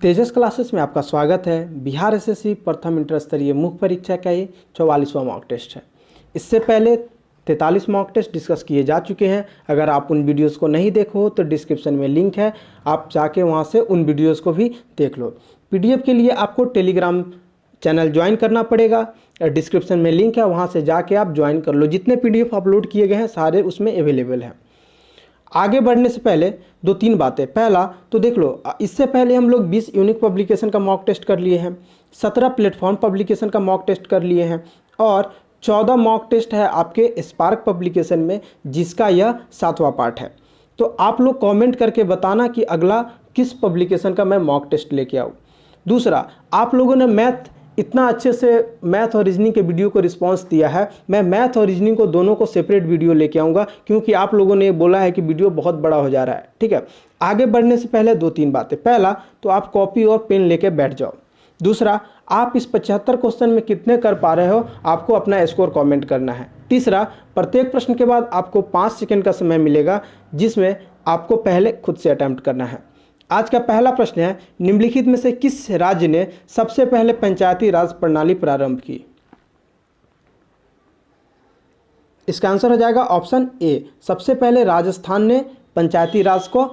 तेजस classes में आपका स्वागत है। बिहार एसएससी प्रथम इंटर स्तरीय मुख्य परीक्षा का ये 44वां मॉक टेस्ट है। इससे पहले 43 मॉक टेस्ट डिस्कस किए जा चुके हैं। अगर आप उन वीडियोस को नहीं देखो तो डिस्क्रिप्शन में लिंक है, आप जाके वहां से उन वीडियोस को भी देख लो। पीडीएफ के लिए आपको टेलीग्राम चैनल ज्वाइन करना पड़ेगा, डिस्क्रिप्शन में लिंक है, वहाँ से जाके आप ज्वाइन कर लो। जितने पीडीएफ अपलोड किए गए हैं सारे उसमें अवेलेबल हैं। आगे बढ़ने से पहले 2-3 बातें। पहला तो देख लो, इससे पहले हम लोग 20 यूनिक पब्लिकेशन का मॉक टेस्ट कर लिए हैं, 17 प्लेटफॉर्म पब्लिकेशन का मॉक टेस्ट कर लिए हैं और 14 मॉक टेस्ट है आपके स्पार्क पब्लिकेशन में, जिसका यह 7वां पार्ट है। तो आप लोग कमेंट करके बताना कि अगला किस पब्लिकेशन का मैं मॉक टेस्ट लेके आऊँ। दूसरा, आप लोगों ने मैथ इतना अच्छे से मैथ और रीजनिंग के वीडियो को रिस्पांस दिया है, मैं मैथ और रीजनिंग को दोनों को सेपरेट वीडियो लेके आऊँगा, क्योंकि आप लोगों ने बोला है कि वीडियो बहुत बड़ा हो जा रहा है। ठीक है, आगे बढ़ने से पहले 2-3 बातें। पहला तो आप कॉपी और पेन लेके बैठ जाओ। दूसरा, आप इस 75 क्वेश्चन में कितने कर पा रहे हो, आपको अपना स्कोर कमेंट करना है। तीसरा, प्रत्येक प्रश्न के बाद आपको 5 सेकंड का समय मिलेगा, जिसमें आपको पहले खुद से अटेम्प्ट करना है। आज का पहला प्रश्न है, निम्नलिखित में से किस राज्य ने सबसे पहले पंचायती राज प्रणाली प्रारंभ की? इसका आंसर हो जाएगा ऑप्शन ए। सबसे पहले राजस्थान ने पंचायती राज को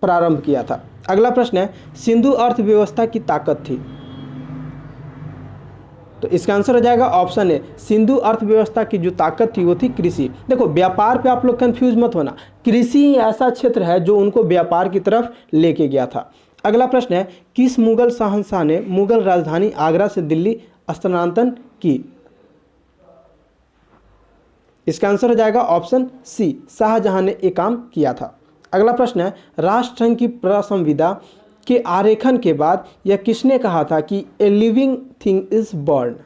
प्रारंभ किया था। अगला प्रश्न है, सिंधु अर्थव्यवस्था की ताकत थी? तो इसका आंसर हो जाएगा ऑप्शन ए। सिंधु अर्थव्यवस्था की जो ताकत थी वो थी कृषि। देखो, व्यापार पे आप लोग कंफ्यूज मत होना, कृषि ही ऐसा क्षेत्र है जो उनको व्यापार की तरफ लेके गया था। अगला प्रश्न है, किस मुगल शहंशाह ने मुगल राजधानी आगरा से दिल्ली स्थानांतरण की? इसका आंसर हो जाएगा ऑप्शन सी, शाहजहां ने ये काम किया था। अगला प्रश्न है, राष्ट्रसंघ की प्रसंविदा के आरेखन के बाद यह किसने कहा था कि a living thing is born?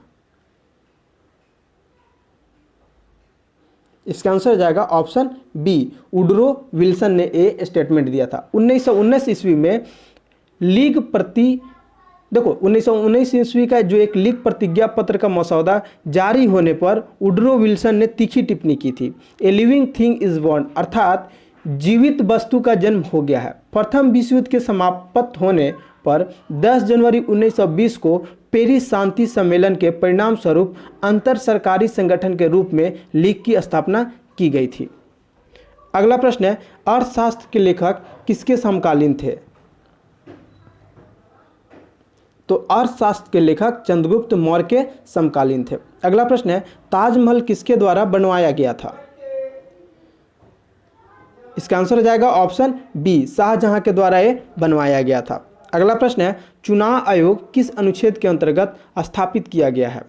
इसका आंसर हो जाएगा ऑप्शन बी, वुडरो विल्सन ने ये स्टेटमेंट दिया था। 1919 ईस्वी में लीग प्रति देखो 1919 ईस्वी का जो एक लीग प्रतिज्ञा पत्र का मसौदा जारी होने पर वुडरो विल्सन ने तीखी टिप्पणी की थी, a living thing is born, अर्थात जीवित वस्तु का जन्म हो गया है। प्रथम विश्व युद्ध के समाप्त होने पर 10 जनवरी 1920 को पेरिस शांति सम्मेलन के परिणाम स्वरूप अंतर सरकारी संगठन के रूप में लीग की स्थापना की गई थी। अगला प्रश्न है, अर्थशास्त्र के लेखक किसके समकालीन थे? तो अर्थशास्त्र के लेखक चंद्रगुप्त मौर्य के समकालीन थे। अगला प्रश्न है, ताजमहल किसके द्वारा बनवाया गया था? इसका आंसर हो जाएगा ऑप्शन बी, शाहजहां के द्वारा ये बनवाया गया था। अगला प्रश्न है, चुनाव आयोग किस अनुच्छेद के अंतर्गत स्थापित किया गया है?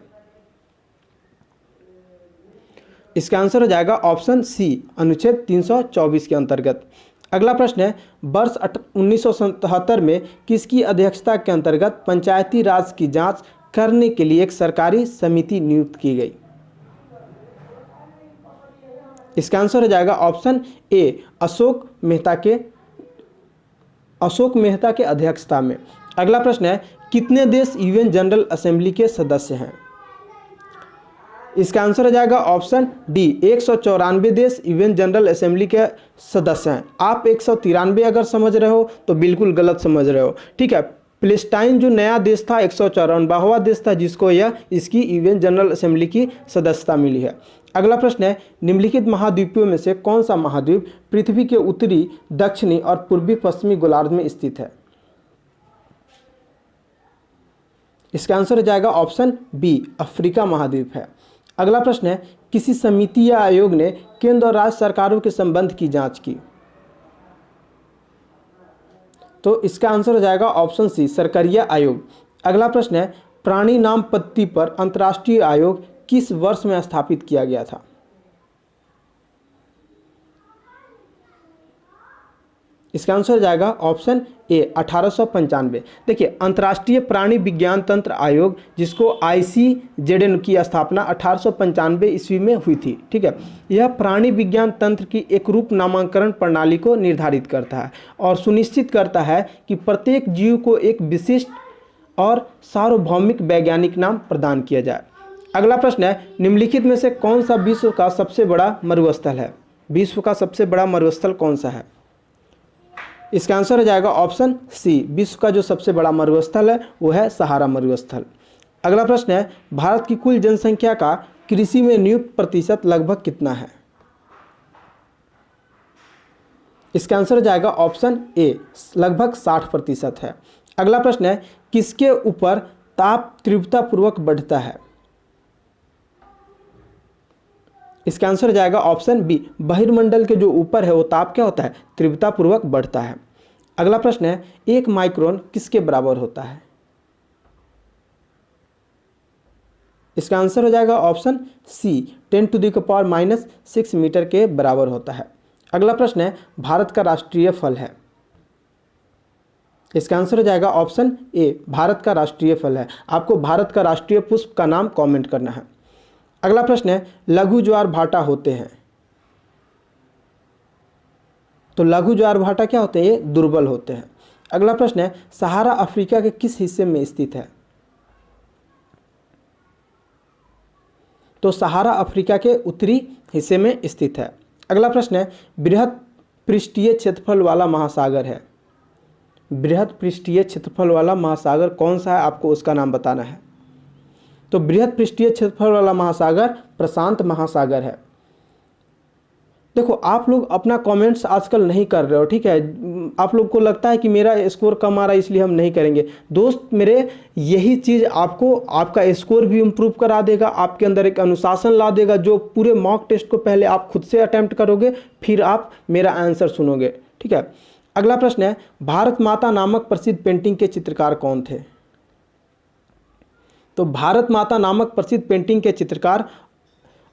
इसका आंसर हो जाएगा ऑप्शन सी, अनुच्छेद 324 के अंतर्गत। अगला प्रश्न है, वर्ष 1977 में किसकी अध्यक्षता के अंतर्गत पंचायती राज की जांच करने के लिए एक सरकारी समिति नियुक्त की गई? इसका आंसर हो जाएगा ऑप्शन ए, अशोक मेहता के अध्यक्षता में। अगला प्रश्न है, कितने देश यूएन जनरल असेंबली के सदस्य हैं? इसका आंसर हो जाएगा ऑप्शन डी, 194 देश यूएन जनरल असेंबली के सदस्य हैं। आप 193 अगर समझ रहे हो तो बिल्कुल गलत समझ रहे हो। ठीक है, पैलेस्टाइन जो नया देश था 194वां देश था जिसको यह इसकी यूएन जनरल असेंबली की सदस्यता मिली है। अगला प्रश्न है, निम्नलिखित महाद्वीपों में से कौन सा महाद्वीप पृथ्वी के उत्तरी, दक्षिणी और पूर्वी पश्चिमी गोलार्ध में स्थित है? इसका आंसर हो जाएगा ऑप्शन बी, अफ्रीका महाद्वीप है। अगला प्रश्न है, किसी समिति या आयोग ने केंद्र और राज्य सरकारों के संबंध की जांच की? तो इसका आंसर हो जाएगा ऑप्शन सी, सरकरिया आयोग। अगला प्रश्न है, प्राणी नाम पत्ती पर अंतर्राष्ट्रीय आयोग किस वर्ष में स्थापित किया गया था? इसका आंसर हो जाएगा ऑप्शन ए, 1895। देखिए, अंतर्राष्ट्रीय प्राणी विज्ञान तंत्र आयोग जिसको ICZN की स्थापना 1895 ईस्वी में हुई थी। ठीक है, यह प्राणी विज्ञान तंत्र की एक रूप नामांकन प्रणाली को निर्धारित करता है और सुनिश्चित करता है कि प्रत्येक जीव को एक विशिष्ट और सार्वभौमिक वैज्ञानिक नाम प्रदान किया जाए। अगला प्रश्न है, निम्नलिखित में से कौन सा विश्व का सबसे बड़ा मरुस्थल है? विश्व का सबसे बड़ा मरुस्थल कौन सा है? इसका आंसर हो जाएगा ऑप्शन सी, विश्व का जो सबसे बड़ा मरुस्थल है वो है सहारा मरुस्थल। अगला प्रश्न है, भारत की कुल जनसंख्या का कृषि में नियुक्त प्रतिशत लगभग कितना है? इसका आंसर हो जाएगा ऑप्शन ए, लगभग 60% है। अगला प्रश्न है, किसके ऊपर ताप तीव्रतापूर्वक बढ़ता है? इसका आंसर हो जाएगा ऑप्शन बी, बहिर्मंडल के जो ऊपर है वो ताप क्या होता है? तीव्रतापूर्वक बढ़ता है। अगला प्रश्न है, 1 माइक्रोन किसके बराबर होता है? इसका आंसर हो जाएगा ऑप्शन सी, 10⁻⁻6 मीटर के बराबर होता है। अगला प्रश्न है, भारत का राष्ट्रीय फल है? इसका आंसर हो जाएगा ऑप्शन ए, भारत का राष्ट्रीय फल है। आपको भारत का राष्ट्रीय पुष्प का नाम कमेंट करना है। अगला प्रश्न है, लघु ज्वार भाटा होते हैं? तो लघु ज्वार भाटा क्या होते हैं? ये दुर्बल होते हैं। अगला प्रश्न है, सहारा अफ्रीका के किस हिस्से में स्थित है? तो सहारा अफ्रीका के उत्तरी हिस्से में स्थित है। अगला प्रश्न है, बृहद पृष्ठीय क्षेत्रफल वाला महासागर है? बृहद पृष्ठीय क्षेत्रफल वाला महासागर कौन सा है? आपको उसका नाम बताना है। तो बृहद पृष्ठीय क्षेत्रफल वाला महासागर प्रशांत महासागर है। देखो, आप लोग अपना कमेंट्स आजकल नहीं कर रहे हो, ठीक है। आप लोग को लगता है कि मेरा स्कोर कम आ रहा है इसलिए हम नहीं करेंगे। दोस्त मेरे, यही चीज़ आपको आपका स्कोर भी इम्प्रूव करा देगा, आपके अंदर एक अनुशासन ला देगा। जो पूरे मॉक टेस्ट को पहले आप खुद से अटेम्प्ट करोगे, फिर आप मेरा आंसर सुनोगे, ठीक है। अगला प्रश्न है, भारत माता नामक प्रसिद्ध पेंटिंग के चित्रकार कौन थे? तो भारत माता नामक प्रसिद्ध पेंटिंग के चित्रकार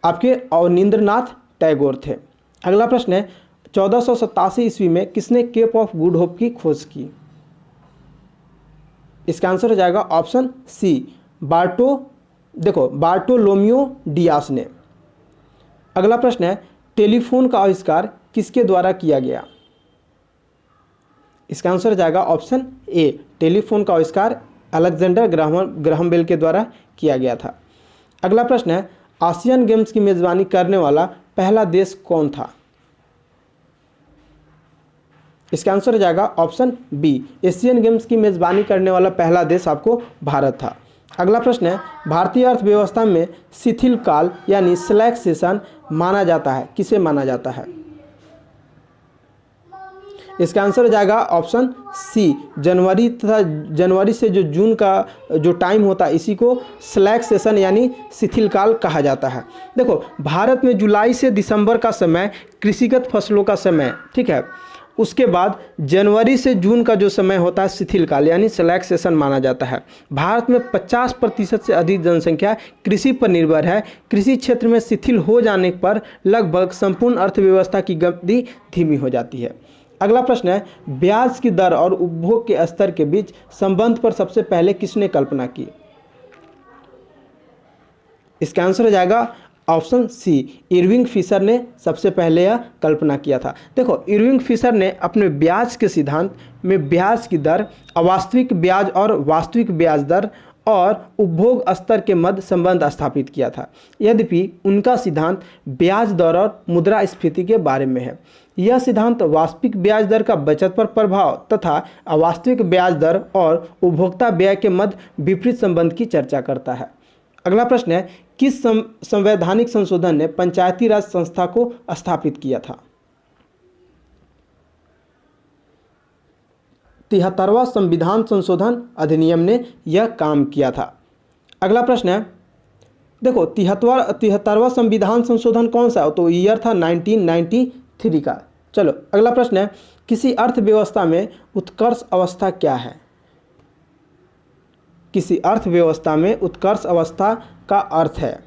आपके अवनींद्रनाथ टैगोर थे। अगला प्रश्न है, 1487 ईस्वी में किसने केप ऑफ गुड होप की खोज की? इसका आंसर हो जाएगा ऑप्शन सी, बार्टोलोमियो डियास ने। अगला प्रश्न है, टेलीफोन का आविष्कार किसके द्वारा किया गया? इसका आंसर हो जाएगा ऑप्शन ए, टेलीफोन का आविष्कार अलेक्जेंडर ग्राहम बेल के द्वारा किया गया था। अगला प्रश्न है, आसियान गेम्स की मेजबानी करने वाला पहला देश कौन था? इसका आंसर हो जाएगा ऑप्शन बी, एशियन गेम्स की मेजबानी करने वाला पहला देश आपको भारत था। अगला प्रश्न है, भारतीय अर्थव्यवस्था में शिथिल काल यानी स्लैक सेशन माना जाता है, किसे माना जाता है? इसका आंसर हो जाएगा ऑप्शन सी, जनवरी तथा जनवरी से जो जून का जो टाइम होता है इसी को स्लैक सेशन यानी शिथिल काल कहा जाता है। देखो, भारत में जुलाई से दिसंबर का समय कृषिगत फसलों का समय, ठीक है। उसके बाद जनवरी से जून का जो समय होता है शिथिल काल यानी स्लैक सेशन माना जाता है। भारत में 50% से अधिक जनसंख्या कृषि पर निर्भर है। कृषि क्षेत्र में शिथिल हो जाने पर लगभग संपूर्ण अर्थव्यवस्था की गति धीमी हो जाती है। अगला प्रश्न है, ब्याज की दर और उपभोग के स्तर के बीच संबंध पर सबसे पहले किसने कल्पना की? इसका आंसर हो जाएगा ऑप्शन सी, इरविंग फिशर ने सबसे पहले यह कल्पना किया था। देखो, इरविंग फिशर ने अपने ब्याज के सिद्धांत में ब्याज की दर, अवास्तविक ब्याज और वास्तविक ब्याज दर और उपभोग स्तर के मध्य संबंध स्थापित किया था। यद्यपि उनका सिद्धांत ब्याज दर और मुद्रास्फीति के बारे में है। यह सिद्धांत वास्तविक ब्याज दर का बचत पर प्रभाव तथा अवास्तविक ब्याज दर और उपभोक्ता व्यय के मध्य विपरीत संबंध की चर्चा करता है। अगला प्रश्न है, किस संवैधानिक संशोधन ने पंचायती राज संस्था को स्थापित किया था? 73वां संविधान संशोधन अधिनियम ने यह काम किया था। अगला प्रश्न है, देखो 73वां संविधान संशोधन कौन सा है? तो ईयर था 1993 का। चलो अगला प्रश्न है, किसी अर्थव्यवस्था में उत्कर्ष अवस्था क्या है? किसी अर्थव्यवस्था में उत्कर्ष अवस्था का अर्थ है,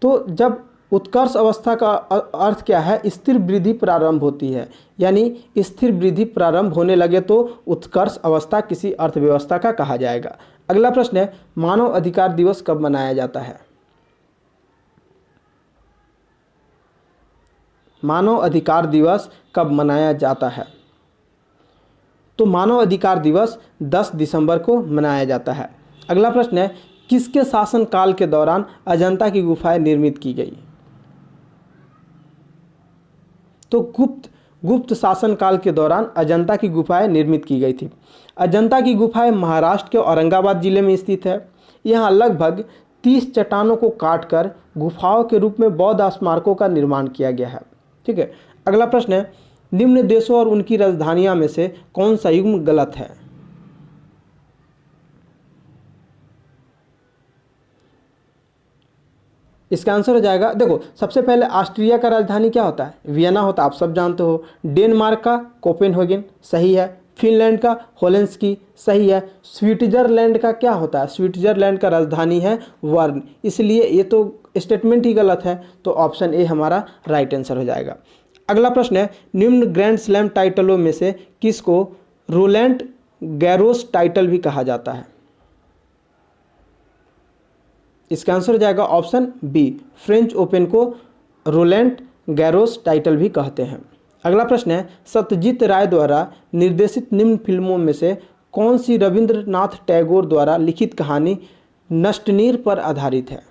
तो जब उत्कर्ष अवस्था का अर्थ क्या है? स्थिर वृद्धि प्रारंभ होती है, यानी स्थिर वृद्धि प्रारंभ होने लगे तो उत्कर्ष अवस्था किसी अर्थव्यवस्था का कहा जाएगा। अगला प्रश्न है, मानव अधिकार दिवस कब मनाया जाता है? मानव अधिकार दिवस कब मनाया जाता है? तो मानव अधिकार दिवस 10 दिसंबर को मनाया जाता है। अगला प्रश्न है, किसके शासनकाल के दौरान अजंता की गुफाएं निर्मित की गई? तो गुप्त शासन काल के दौरान अजंता की गुफाएं निर्मित की गई थी। अजंता की गुफाएं महाराष्ट्र के औरंगाबाद जिले में स्थित है। यहाँ लगभग 30 चट्टानों को काटकर गुफाओं के रूप में बौद्ध स्मारकों का निर्माण किया गया है। ठीक है, अगला प्रश्न है, निम्न देशों और उनकी राजधानियों में से कौन सा युग्म गलत है? इसका आंसर हो जाएगा, देखो सबसे पहले ऑस्ट्रिया का राजधानी क्या होता है? वियना होता है, आप सब जानते हो। डेनमार्क का कोपेनहेगन, सही है। फिनलैंड का हेलसिंकी, सही है। स्विट्जरलैंड का क्या होता है? स्विट्जरलैंड का राजधानी है बर्न, इसलिए ये तो स्टेटमेंट ही गलत है, तो ऑप्शन ए हमारा राइट आंसर हो जाएगा। अगला प्रश्न है, निम्न ग्रैंड स्लैम टाइटलों में से किसको रोलैंड गैरोस टाइटल भी कहा जाता है? इसका आंसर हो जाएगा ऑप्शन बी, फ्रेंच ओपन को रोलैंड गैरोस टाइटल भी कहते हैं। अगला प्रश्न है, सत्यजीत राय द्वारा निर्देशित निम्न फिल्मों में से कौन सी रविंद्रनाथ टैगोर द्वारा लिखित कहानी नष्टनीर पर आधारित है?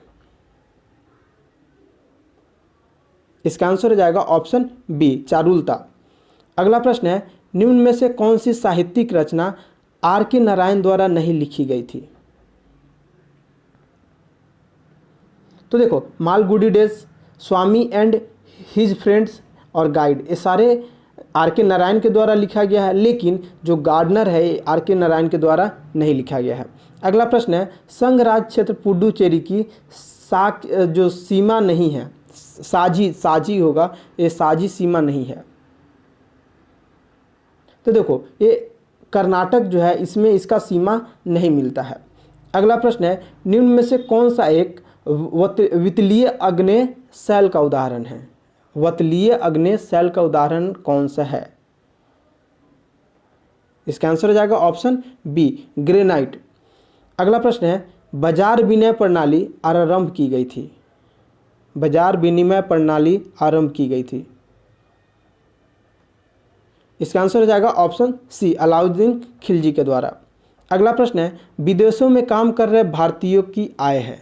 इसका आंसर हो जाएगा ऑप्शन बी, चारुलता। अगला प्रश्न है, निम्न में से कौन सी साहित्यिक रचना R.K. नारायण द्वारा नहीं लिखी गई थी? तो देखो, Malgudi days, Swami and his friends और गाइड, ये सारे R.K. नारायण के द्वारा लिखा गया है, लेकिन जो गार्डनर है ये R.K. नारायण के द्वारा नहीं लिखा गया है। अगला प्रश्न है, संघ राज क्षेत्र पुडुचेरी की जो सीमा नहीं है, साझी होगा, ये साझी सीमा नहीं है। तो देखो, ये कर्नाटक जो है इसमें इसका सीमा नहीं मिलता है। अगला प्रश्न है, निम्न में से कौन सा एक वितलीय आग्नेय शैल का उदाहरण है? वितलीय आग्नेय शैल का उदाहरण कौन सा है? इसका आंसर हो जाएगा ऑप्शन बी, ग्रेनाइट। अगला प्रश्न है, बाजार विनिमय प्रणाली आरंभ की गई थी? बाजार विनिमय प्रणाली आरंभ की गई थी। इसका आंसर हो जाएगा ऑप्शन सी, अलाउद्दीन खिलजी के द्वारा। अगला प्रश्न है, विदेशों में काम कर रहे भारतीयों की आय है?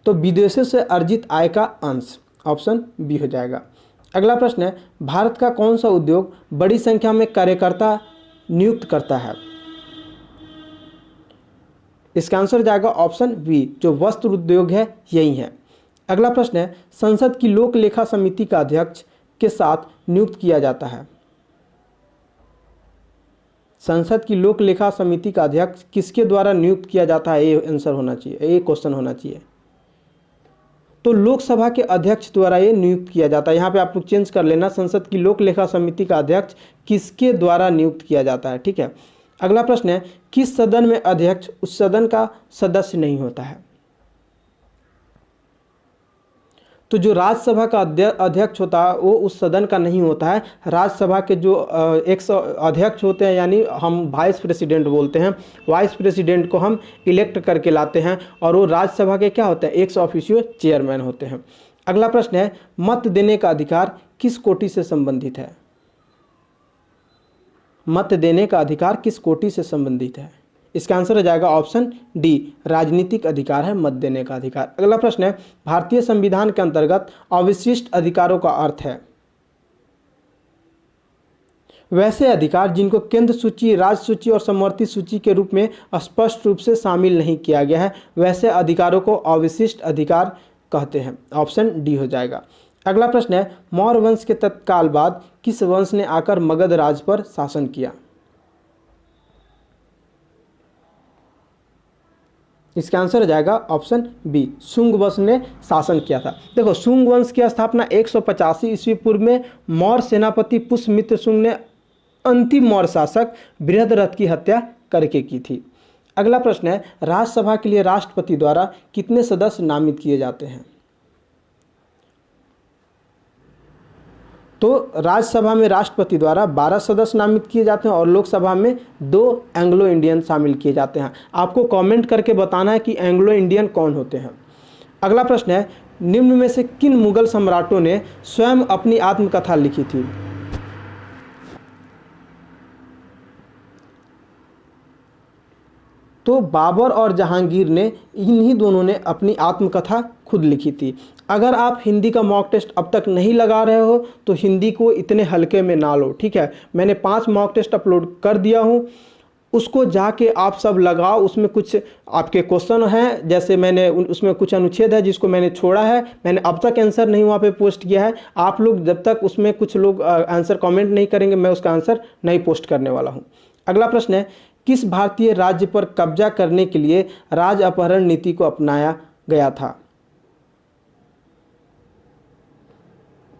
तो विदेशों से अर्जित आय का अंश, ऑप्शन बी हो जाएगा। अगला प्रश्न है, भारत का कौन सा उद्योग बड़ी संख्या में कार्यकर्ता नियुक्त करता है? इसका आंसर हो जाएगा ऑप्शन बी, जो वस्त्र उद्योग है यही है। अगला प्रश्न है, संसद की लोक लेखा समिति का अध्यक्ष के साथ नियुक्त किया जाता है? संसद की लोक लेखा समिति का अध्यक्ष किसके द्वारा नियुक्त किया जाता है? ये आंसर होना चाहिए, ये क्वेश्चन होना चाहिए। तो लोकसभा के अध्यक्ष द्वारा ये नियुक्त किया जाता है। यहाँ पे आप लोग चेंज कर लेना, संसद की लोक लेखा समिति का अध्यक्ष किसके द्वारा नियुक्त किया जाता है। ठीक है, अगला प्रश्न है, किस सदन में अध्यक्ष उस सदन का सदस्य नहीं होता है? तो जो राज्यसभा का अध्यक्ष होता है वो उस सदन का नहीं होता है। राज्यसभा के जो अध्यक्ष होते हैं, यानी हम वाइस प्रेसिडेंट बोलते हैं, वाइस प्रेसिडेंट को हम इलेक्ट करके लाते हैं, और वो राज्यसभा के क्या होते हैं? एक्स ऑफिशियो चेयरमैन होते हैं। अगला प्रश्न है, मत देने का अधिकार किस कोटि से संबंधित है? मत देने का अधिकार किस कोटि से संबंधित है? इसका आंसर हो जाएगा ऑप्शन डी, राजनीतिक अधिकार है मत देने का अधिकार। अगला प्रश्न है, भारतीय संविधान के अंतर्गत अविशिष्ट अधिकारों का अर्थ है? वैसे अधिकार जिनको केंद्र सूची, राज्य सूची और समवर्ती सूची के रूप में स्पष्ट रूप से शामिल नहीं किया गया है, वैसे अधिकारों को अविशिष्ट अधिकार कहते हैं। ऑप्शन डी हो जाएगा। अगला प्रश्न है, मौर्य वंश के तत्काल बाद किस वंश ने आकर मगध राज पर शासन किया? इसका आंसर हो जाएगा ऑप्शन बी, शुंग वंश ने शासन किया था। देखो, शुंग वंश की स्थापना 185 ईस्वी पूर्व में मौर्य सेनापति पुष्यमित्र शुंग ने अंतिम मौर्य शासक बृहद्रथ की हत्या करके की थी। अगला प्रश्न है, राज्यसभा के लिए राष्ट्रपति द्वारा कितने सदस्य नामित किए जाते हैं? तो राज्यसभा में राष्ट्रपति द्वारा 12 सदस्य नामित किए जाते हैं और लोकसभा में 2 एंग्लो इंडियन शामिल किए जाते हैं। आपको कमेंट करके बताना है कि एंग्लो इंडियन कौन होते हैं। अगला प्रश्न है, निम्न में से किन मुगल सम्राटों ने स्वयं अपनी आत्मकथा लिखी थी? तो बाबर और जहांगीर ने, इन्हीं दोनों ने अपनी आत्मकथा खुद लिखी थी। अगर आप हिंदी का मॉक टेस्ट अब तक नहीं लगा रहे हो तो हिंदी को इतने हल्के में ना लो, ठीक है। मैंने 5 मॉक टेस्ट अपलोड कर दिया हूँ, उसको जाके आप सब लगाओ। उसमें कुछ आपके क्वेश्चन हैं, जैसे मैंने उसमें कुछ अनुच्छेद है जिसको मैंने छोड़ा है, मैंने अब तक आंसर नहीं वहाँ पे पोस्ट किया है। आप लोग जब तक उसमें कुछ लोग आंसर कमेंट नहीं करेंगे, मैं उसका आंसर नहीं पोस्ट करने वाला हूँ। अगला प्रश्न है, किस भारतीय राज्य पर कब्जा करने के लिए राज अपहरण नीति को अपनाया गया था?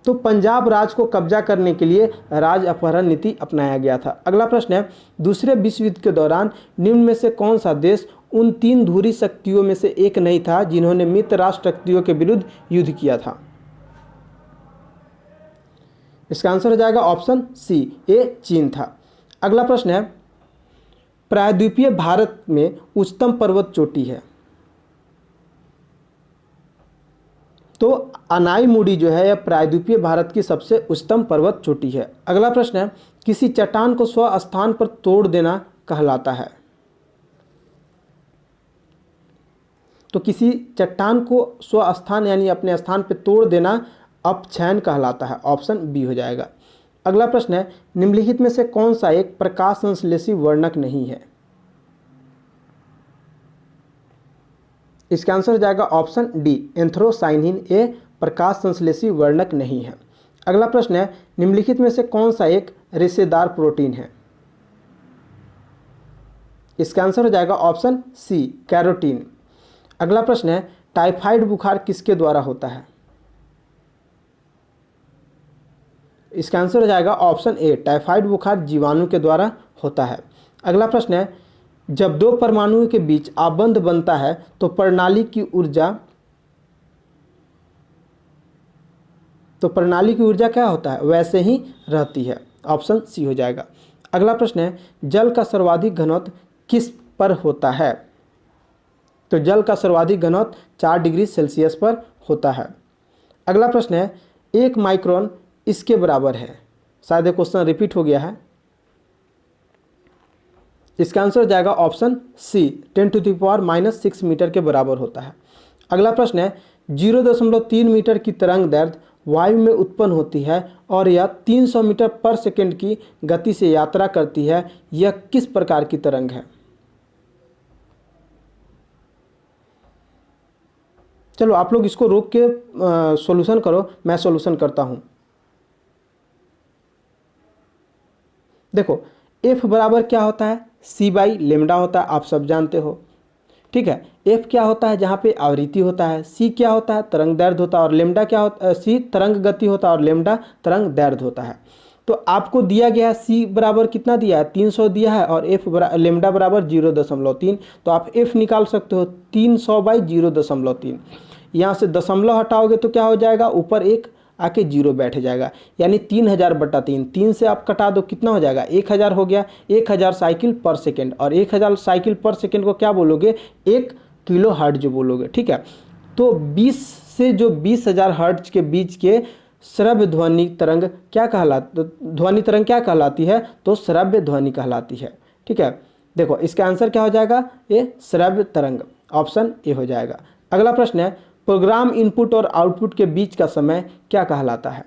तो पंजाब राज्य को कब्जा करने के लिए राज अपहरण नीति अपनाया गया था। अगला प्रश्न है, दूसरे विश्व युद्ध के दौरान निम्न में से कौन सा देश उन 3 धुरी शक्तियों में से एक नहीं था जिन्होंने मित्र राष्ट्र शक्तियों के विरुद्ध युद्ध किया था? इसका आंसर हो जाएगा ऑप्शन सी, ए चीन था। अगला प्रश्न है, प्रायद्वीपीय भारत में उच्चतम पर्वत चोटी है? तो अनाईमुड़ी जो है यह प्रायद्वीपीय भारत की सबसे उच्चतम पर्वत चोटी है। अगला प्रश्न है, किसी चट्टान को स्वस्थान पर तोड़ देना कहलाता है? तो किसी चट्टान को स्वस्थान यानी अपने स्थान पर तोड़ देना अपक्षयन कहलाता है। ऑप्शन बी हो जाएगा। अगला प्रश्न है, निम्नलिखित में से कौन सा एक प्रकाश संश्लेषी वर्णक नहीं है? इसका आंसर हो जाएगा ऑप्शन डी, एंथ्रोसाइनिन ए प्रकाश संश्लेषी वर्णक नहीं है। अगला प्रश्न है, निम्नलिखित में से कौन सा एक रेशेदार प्रोटीन है? इसका आंसर हो जाएगा ऑप्शन सी, कैरोटीन। अगला प्रश्न है, टाइफाइड बुखार किसके द्वारा होता है? इसका आंसर हो जाएगा ऑप्शन ए, टाइफाइड बुखार जीवाणु के द्वारा होता है। अगला प्रश्न है, जब 2 परमाणुओं के बीच आबंध बनता है तो प्रणाली की ऊर्जा क्या होता है? वैसे ही रहती है। ऑप्शन सी हो जाएगा। अगला प्रश्न है, जल का सर्वाधिक घनत्व किस पर होता है? तो जल का सर्वाधिक घनत्व 4 डिग्री सेल्सियस पर होता है। अगला प्रश्न है, 1 माइक्रोन इसके बराबर है? शायद ये क्वेश्चन रिपीट हो गया है। इसका आंसर हो जाएगा ऑप्शन सी, 10⁻⁻6 मीटर के बराबर होता है। अगला प्रश्न है, 0.3 मीटर की तरंग दैर्ध्य वायु में उत्पन्न होती है और यह 300 मीटर पर सेकंड की गति से यात्रा करती है। यह किस प्रकार की तरंग है? चलो आप लोग इसको रोक के सॉल्यूशन करो, मैं सॉल्यूशन करता हूं। देखो, एफ बराबर क्या होता है? सी बाई लेमडा होता है, आप सब जानते हो, ठीक है। एफ क्या होता है? जहाँ पे आवृत्ति होता है। सी क्या होता है? तरंग दैर्ध्य होता है। और लेमडा क्या होता है? सी तरंग गति होता है और लेमडा तरंग दैर्ध्य होता है। तो आपको दिया गया है सी बराबर कितना दिया है? 300 दिया है और एफ लेमडा बराबर 0.3। तो आप एफ निकाल सकते हो 300 बाई 0.3। यहाँ से दशमलव हटाओगे तो क्या हो जाएगा? ऊपर एक आके 0 बैठ जाएगा, यानी 3000/3। 3 से आप कटा दो, कितना हो जाएगा? 1000 हो गया। 1000 साइकिल पर सेकेंड, और 1000 साइकिल पर सेकेंड को क्या बोलोगे? 1 किलो हर्ट्ज जो बोलोगे, ठीक है। तो 20 से जो 20,000 हर्ट्ज के बीच के श्रव्य ध्वनि तरंग क्या कहलाती है? तो श्रव्य ध्वनि कहलाती है, ठीक है। देखो इसका आंसर क्या हो जाएगा? ये श्रव्य तरंग, ऑप्शन ए हो जाएगा। अगला प्रश्न है, प्रोग्राम इनपुट और आउटपुट के बीच का समय क्या कहलाता है?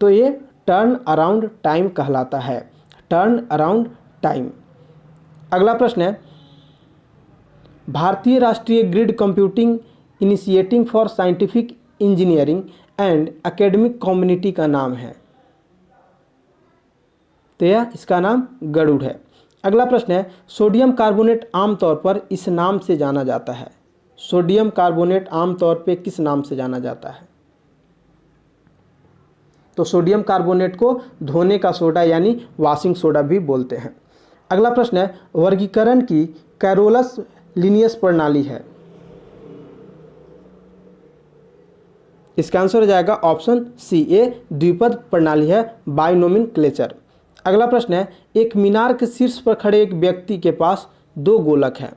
तो ये टर्न अराउंड टाइम कहलाता है, टर्न अराउंड टाइम। अगला प्रश्न है, भारतीय राष्ट्रीय grid computing initiative for scientific engineering and academic community का नाम है? तो यह इसका नाम गरुड़ है। अगला प्रश्न है, सोडियम कार्बोनेट आमतौर पर इस नाम से जाना जाता है? सोडियम कार्बोनेट आमतौर पे किस नाम से जाना जाता है? तो सोडियम कार्बोनेट को धोने का सोडा यानी वॉशिंग सोडा भी बोलते हैं। अगला प्रश्न है, वर्गीकरण की कैरोलस लिनियस प्रणाली है? इसका आंसर हो जाएगा ऑप्शन सी, ए द्विपद प्रणाली है, बाइनोमेनक्लेचर। अगला प्रश्न है, एक मीनार के शीर्ष पर खड़े एक व्यक्ति के पास 2 गोलक हैं,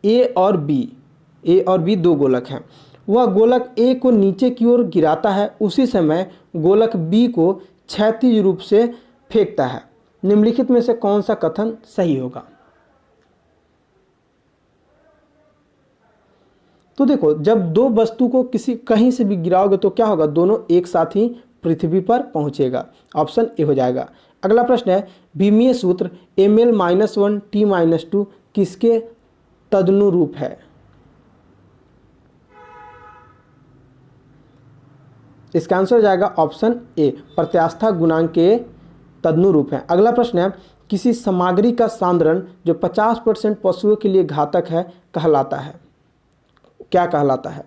ए और बी 2 गोलक हैं। वह गोलक ए को नीचे की ओर गिराता है, उसी समय गोलक बी को क्षैतिज रूप से फेंकता है। निम्नलिखित में से कौन सा कथन सही होगा? तो देखो, जब दो वस्तु को कहीं से भी गिराओगे तो क्या होगा, दोनों एक साथ ही पृथ्वी पर पहुंचेगा। ऑप्शन ए हो जाएगा। अगला प्रश्न है, बीमीय सूत्र ml-1 t-2 किसके तदनुरूप है? इसका आंसर हो जाएगा ऑप्शन ए, प्रत्यास्था गुणांक के तदनुरूप है। अगला प्रश्न है, किसी सामग्री का सांद्रण जो 50% पशुओं के लिए घातक है कहलाता है, क्या कहलाता है?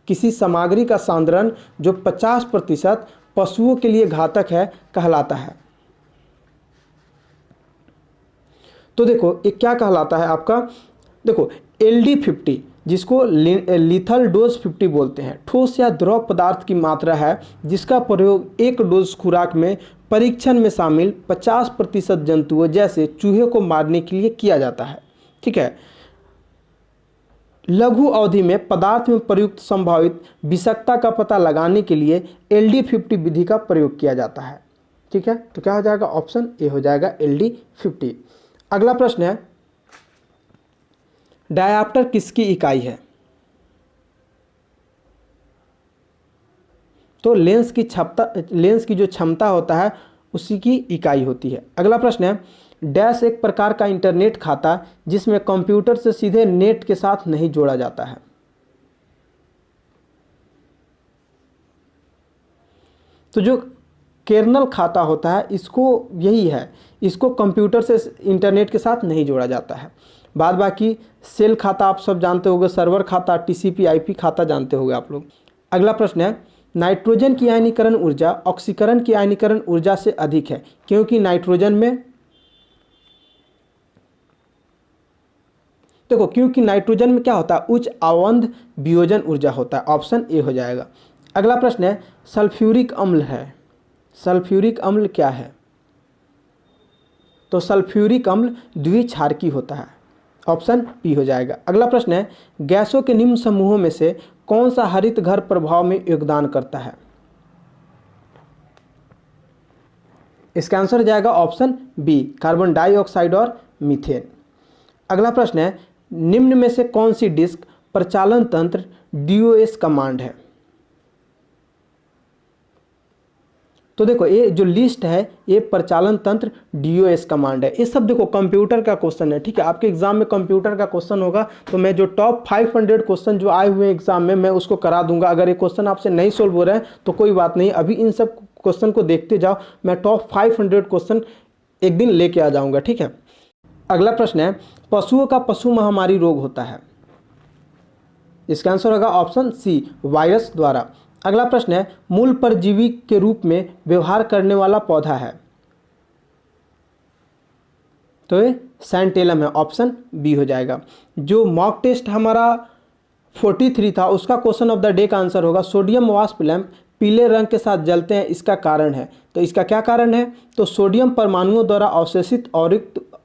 किसी सामग्री का सांद्रण जो 50% पशुओं के लिए घातक है कहलाता है। तो देखो ये क्या कहलाता है आपका, देखो LD50 जिसको लीथल डोज 50 बोलते हैं, ठोस या द्रव पदार्थ की मात्रा है जिसका प्रयोग एक डोज खुराक में परीक्षण में शामिल 50% जंतुओं जैसे चूहे को मारने के लिए किया जाता है। ठीक है, लघु अवधि में पदार्थ में प्रयुक्त संभावित विषाक्तता का पता लगाने के लिए LD50 विधि का प्रयोग किया जाता है। ठीक है, तो क्या हो जाएगा, ऑप्शन ए हो जाएगा LD50। अगला प्रश्न है, डायाप्टर किसकी इकाई है? तो लेंस की जो क्षमता होता है उसी की इकाई होती है। अगला प्रश्न है, डैश एक प्रकार का इंटरनेट खाता जिसमें कंप्यूटर से सीधे नेट के साथ नहीं जोड़ा जाता है। तो जो कर्नेल खाता होता है इसको यही है, इसको कंप्यूटर से इंटरनेट के साथ नहीं जोड़ा जाता है। बाद बाकी सेल खाता आप सब जानते होंगे, सर्वर खाता, TCP/IP खाता जानते होंगे आप लोग। अगला प्रश्न है, नाइट्रोजन की आयनीकरण ऊर्जा ऑक्सीकरण की आयनीकरण ऊर्जा से अधिक है क्योंकि नाइट्रोजन में, देखो क्योंकि नाइट्रोजन में क्या होता है, उच्च आवंध वियोजन ऊर्जा होता है। ऑप्शन ए हो जाएगा। अगला प्रश्न है, सल्फ्यूरिक अम्ल है, सल्फ्यूरिक अम्ल क्या है? तो सल्फ्यूरिक अम्ल द्विक्षारकी होता है। ऑप्शन बी हो जाएगा। अगला प्रश्न है, गैसों के निम्न समूहों में से कौन सा हरित घर प्रभाव में योगदान करता है? इसका आंसर हो जाएगा ऑप्शन बी, कार्बन डाइऑक्साइड और मीथेन। अगला प्रश्न है, निम्न में से कौन सी डिस्क प्रचालन तंत्र DOS कमांड है? तो देखो ये जो लिस्ट है ये प्रचालन तंत्र DOS कमांड है। ये सब देखो कंप्यूटर का क्वेश्चन है। ठीक है, आपके एग्जाम में कंप्यूटर का क्वेश्चन होगा तो मैं जो टॉप 500 क्वेश्चन जो आए हुए एग्जाम में मैं उसको करा दूंगा। अगर ये क्वेश्चन आपसे नहीं सोल्व हो रहे हैं तो कोई बात नहीं, अभी इन सब क्वेश्चन को देखते जाओ, मैं टॉप 500 क्वेश्चन एक दिन लेके आ जाऊँगा। ठीक है, अगला प्रश्न है, पशुओं का पशु महामारी रोग होता है। इसका आंसर होगा ऑप्शन सी, वायरस द्वारा। अगला प्रश्न है, मूल परजीवी के रूप में व्यवहार करने वाला पौधा है। तो ये सैंटेलम है। ऑप्शन बी हो जाएगा। जो मॉक टेस्ट हमारा 43 था उसका क्वेश्चन ऑफ द डे का आंसर होगा, सोडियम वाष्प लैंप पीले रंग के साथ जलते हैं, इसका कारण है। तो इसका क्या कारण है? तो सोडियम परमाणुओं द्वारा अवशोषित और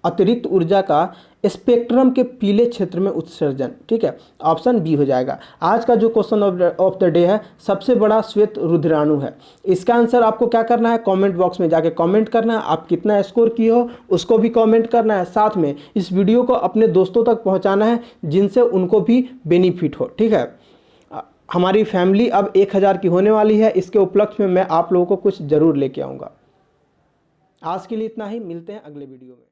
अतिरिक्त ऊर्जा का स्पेक्ट्रम के पीले क्षेत्र में उत्सर्जन। ठीक है, ऑप्शन बी हो जाएगा। आज का जो क्वेश्चन ऑफ द डे है, सबसे बड़ा श्वेत रुधिराणु है। इसका आंसर आपको क्या करना है, कमेंट बॉक्स में जाके कमेंट करना है। आप कितना स्कोर किए हो उसको भी कमेंट करना है। साथ में इस वीडियो को अपने दोस्तों तक पहुंचाना है जिनसे उनको भी बेनिफिट हो। ठीक है, हमारी फैमिली अब 1000 की होने वाली है, इसके उपलक्ष्य में मैं आप लोगों को कुछ ज़रूर लेके आऊँगा। आज के लिए इतना ही, मिलते हैं अगले वीडियो में।